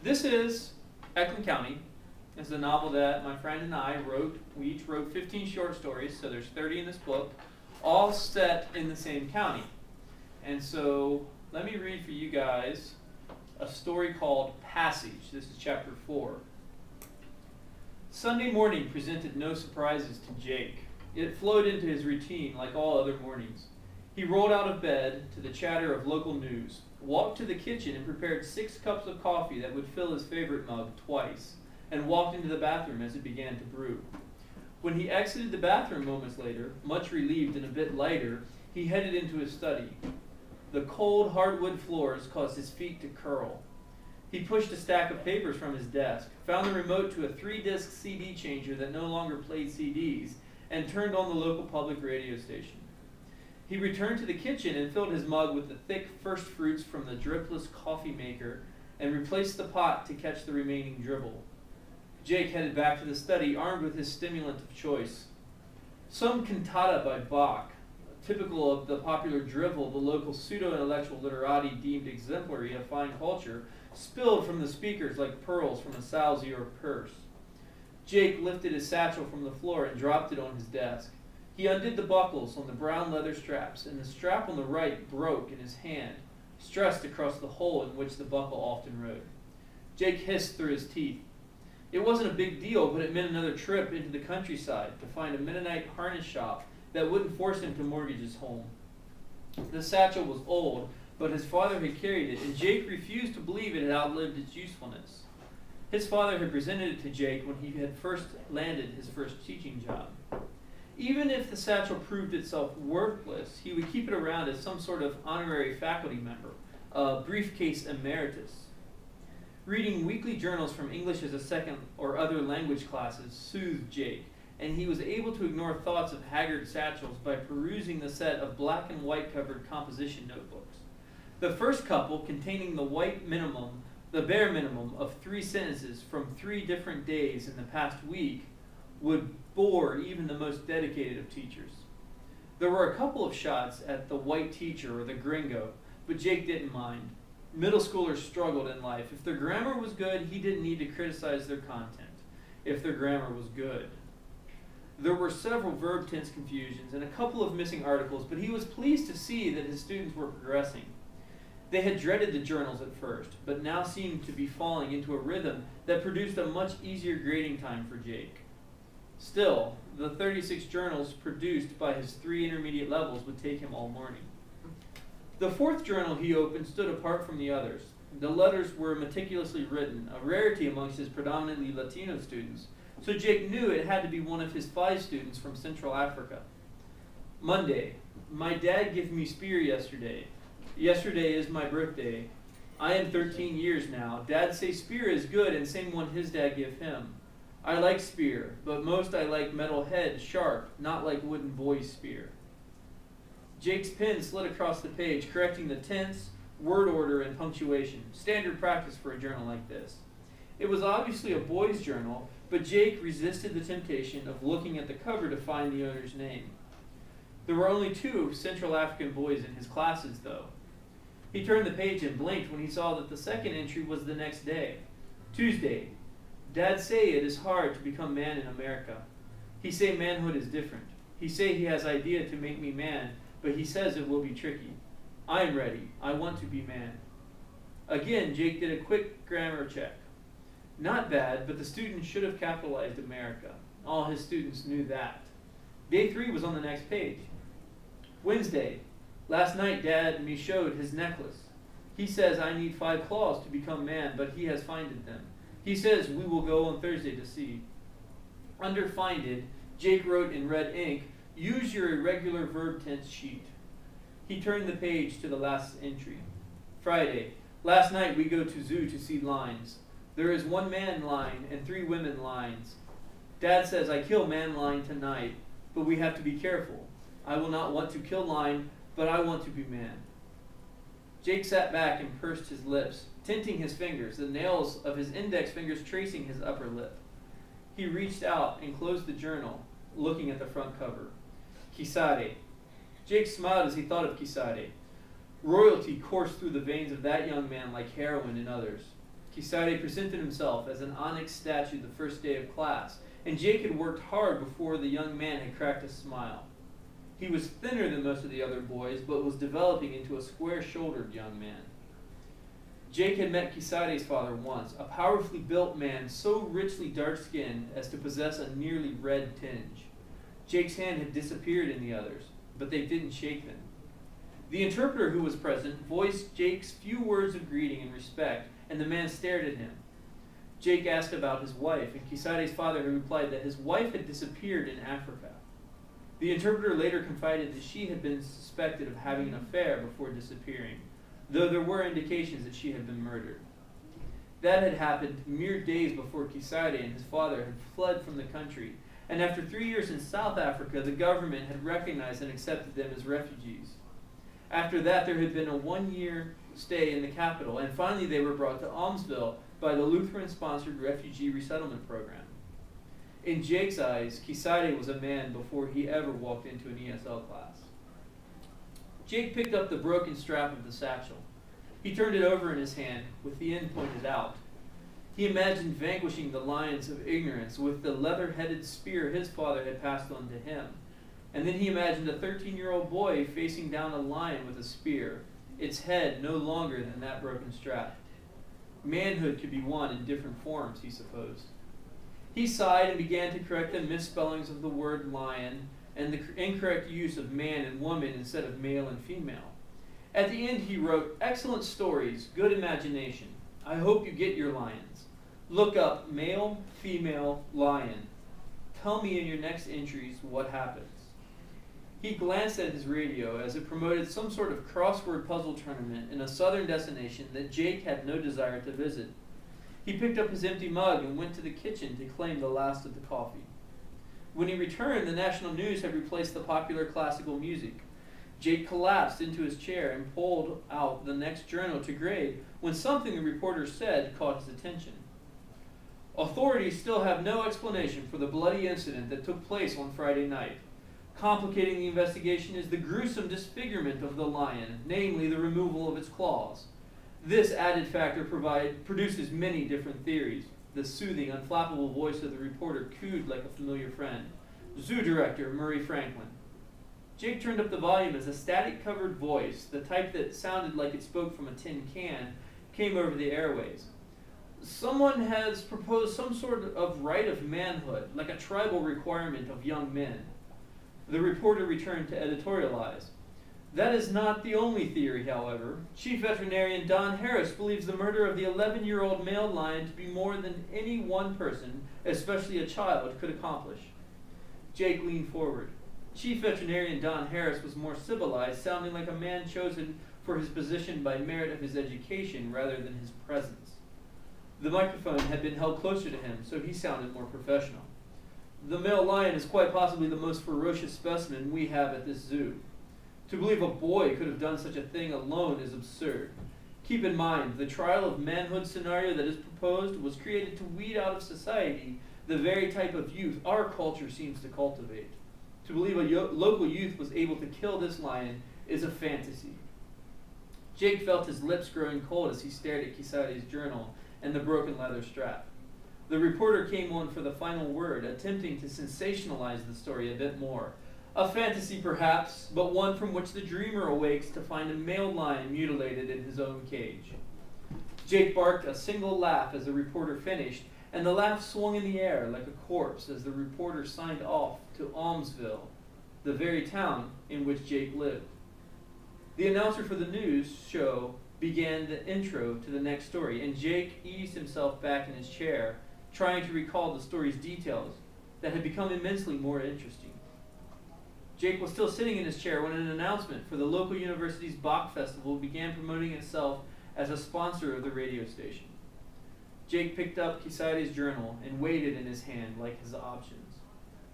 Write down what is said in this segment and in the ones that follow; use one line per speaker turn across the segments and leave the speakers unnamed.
This is Ekeland County. It's a novel that my friend and I wrote. We each wrote 15 short stories, so there's 30 in this book, all set in the same county. And so let me read for you guys a story called Passage. This is chapter 4. Sunday morning presented no surprises to Jake. It flowed into his routine like all other mornings. He rolled out of bed to the chatter of local news, walked to the kitchen and prepared 6 cups of coffee that would fill his favorite mug twice, and walked into the bathroom as it began to brew. When he exited the bathroom moments later, much relieved and a bit lighter, he headed into his study. The cold hardwood floors caused his feet to curl. He pushed a stack of papers from his desk, found the remote to a 3-disc CD changer that no longer played CDs, and turned on the local public radio station. He returned to the kitchen and filled his mug with the thick first fruits from the dripless coffee maker and replaced the pot to catch the remaining dribble. Jake headed back to the study armed with his stimulant of choice. Some cantata by Bach, typical of the popular drivel the local pseudo-intellectual literati deemed exemplary of fine culture, spilled from the speakers like pearls from a sow's ear purse. Jake lifted his satchel from the floor and dropped it on his desk. He undid the buckles on the brown leather straps, and the strap on the right broke in his hand, stressed across the hole in which the buckle often rode. Jake hissed through his teeth. It wasn't a big deal, but it meant another trip into the countryside to find a Mennonite harness shop that wouldn't force him to mortgage his home. The satchel was old, but his father had carried it, and Jake refused to believe it had outlived its usefulness. His father had presented it to Jake when he had first landed his first teaching job. Even if the satchel proved itself worthless, he would keep it around as some sort of honorary faculty member, a briefcase emeritus. Reading weekly journals from English as a second or other language classes soothed Jake, and he was able to ignore thoughts of haggard satchels by perusing the set of black and white covered composition notebooks. The first couple, containing the bare minimum of 3 sentences from 3 different days in the past week, would bore even the most dedicated of teachers. There were a couple of shots at the white teacher or the gringo, but Jake didn't mind. Middle schoolers struggled in life. If their grammar was good, he didn't need to criticize their content. If their grammar was good. There were several verb tense confusions and a couple of missing articles, but he was pleased to see that his students were progressing. They had dreaded the journals at first, but now seemed to be falling into a rhythm that produced a much easier grading time for Jake. Still, the 36 journals produced by his 3 intermediate levels would take him all morning. The 4th journal he opened stood apart from the others. The letters were meticulously written, a rarity amongst his predominantly Latino students, so Jake knew it had to be one of his 5 students from Central Africa. Monday. My dad gave me spear yesterday. Yesterday is my birthday. I am 13 years now. Dad say spear is good and same one his dad give him. I like spear, but most I like metal head, sharp, not like wooden boy's spear. Jake's pen slid across the page, correcting the tense, word order, and punctuation, standard practice for a journal like this. It was obviously a boy's journal, but Jake resisted the temptation of looking at the cover to find the owner's name. There were only 2 Central African boys in his classes, though. He turned the page and blinked when he saw that the second entry was the next day, Tuesday. Dad say it is hard to become man in America. He say manhood is different. He say he has idea to make me man, but he says it will be tricky. I am ready. I want to be man. Again, Jake did a quick grammar check. Not bad, but the student should have capitalized America. All his students knew that. Day 3 was on the next page. Wednesday. Last night Dad me showed his necklace. He says I need 5 claws to become man, but he has finded them. He says we will go on Thursday to see. Under finded, Jake wrote in red ink, use your irregular verb tense sheet. He turned the page to the last entry. Friday. Last night we go to zoo to see lions. There is 1 man lion and 3 women lions. Dad says I kill man lion tonight, but we have to be careful. I will not want to kill lion, but I want to be man. Jake sat back and pursed his lips, tinting his fingers, the nails of his index fingers tracing his upper lip. He reached out and closed the journal, looking at the front cover. Kisare. Jake smiled as he thought of Kisare. Royalty coursed through the veins of that young man like heroin in others. Kisare presented himself as an onyx statue the first day of class, and Jake had worked hard before the young man had cracked a smile. He was thinner than most of the other boys, but was developing into a square-shouldered young man. Jake had met Kisare's father once, a powerfully built man so richly dark-skinned as to possess a nearly red tinge. Jake's hand had disappeared in the others, but they didn't shake them. The interpreter who was present voiced Jake's few words of greeting and respect, and the man stared at him. Jake asked about his wife, and Kisare's father had replied that his wife had disappeared in Africa. The interpreter later confided that she had been suspected of having an affair before disappearing, though there were indications that she had been murdered. That had happened mere days before Kisare and his father had fled from the country, and after 3 years in South Africa, the government had recognized and accepted them as refugees. After that, there had been a 1-year stay in the capital, and finally they were brought to Almsville by the Lutheran-sponsored refugee resettlement program. In Jake's eyes, Kisare was a man before he ever walked into an ESL class. Jake picked up the broken strap of the satchel. He turned it over in his hand, with the end pointed out. He imagined vanquishing the lions of ignorance with the leather-headed spear his father had passed on to him. And then he imagined a 13-year-old boy facing down a lion with a spear, its head no longer than that broken strap. Manhood could be won in different forms, he supposed. He sighed and began to correct the misspellings of the word lion and the incorrect use of man and woman instead of male and female. At the end he wrote, "Excellent stories, good imagination. I hope you get your lions. Look up male, female, lion. Tell me in your next entries what happens." He glanced at his radio as it promoted some sort of crossword puzzle tournament in a southern destination that Jake had no desire to visit. He picked up his empty mug and went to the kitchen to claim the last of the coffee. When he returned, the national news had replaced the popular classical music. Jake collapsed into his chair and pulled out the next journal to grade when something the reporter said caught his attention. Authorities still have no explanation for the bloody incident that took place on Friday night. Complicating the investigation is the gruesome disfigurement of the lion, namely the removal of its claws. This added factor produces many different theories. The soothing, unflappable voice of the reporter cooed like a familiar friend. Zoo director Murray Franklin. Jake turned up the volume as a static-covered voice, the type that sounded like it spoke from a tin can, came over the airways. Someone has proposed some sort of right of manhood, like a tribal requirement of young men. The reporter returned to editorialize. That is not the only theory, however. Chief Veterinarian Don Harris believes the murder of the 11-year-old male lion to be more than any one person, especially a child, could accomplish. Jake leaned forward. Chief Veterinarian Don Harris was more civilized, sounding like a man chosen for his position by merit of his education rather than his presence. The microphone had been held closer to him, so he sounded more professional. The male lion is quite possibly the most ferocious specimen we have at this zoo. To believe a boy could have done such a thing alone is absurd. Keep in mind, the trial of manhood scenario that is proposed was created to weed out of society the very type of youth our culture seems to cultivate. To believe a local youth was able to kill this lion is a fantasy. Jake felt his lips growing cold as he stared at Kisare's journal and the broken leather strap. The reporter came on for the final word, attempting to sensationalize the story a bit more. A fantasy perhaps, but one from which the dreamer awakes to find a male lion mutilated in his own cage. Jake barked a single laugh as the reporter finished, and the laugh swung in the air like a corpse as the reporter signed off to Almsville, the very town in which Jake lived. The announcer for the news show began the intro to the next story, and Jake eased himself back in his chair, trying to recall the story's details that had become immensely more interesting. Jake was still sitting in his chair when an announcement for the local university's Bach Festival began promoting itself as a sponsor of the radio station. Jake picked up Kisare's journal and weighed it in his hand like his options.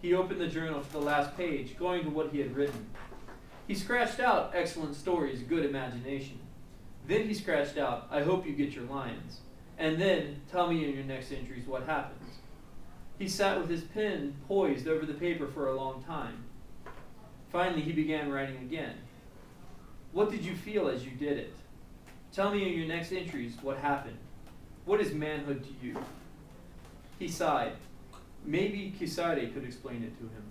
He opened the journal to the last page, going to what he had written. He scratched out "excellent stories, good imagination." Then he scratched out, "I hope you get your lions." And then, "Tell me in your next entries what happens." He sat with his pen poised over the paper for a long time. Finally, he began writing again. "What did you feel as you did it? Tell me in your next entries what happened." What is manhood to you? He sighed. Maybe Kisare could explain it to him.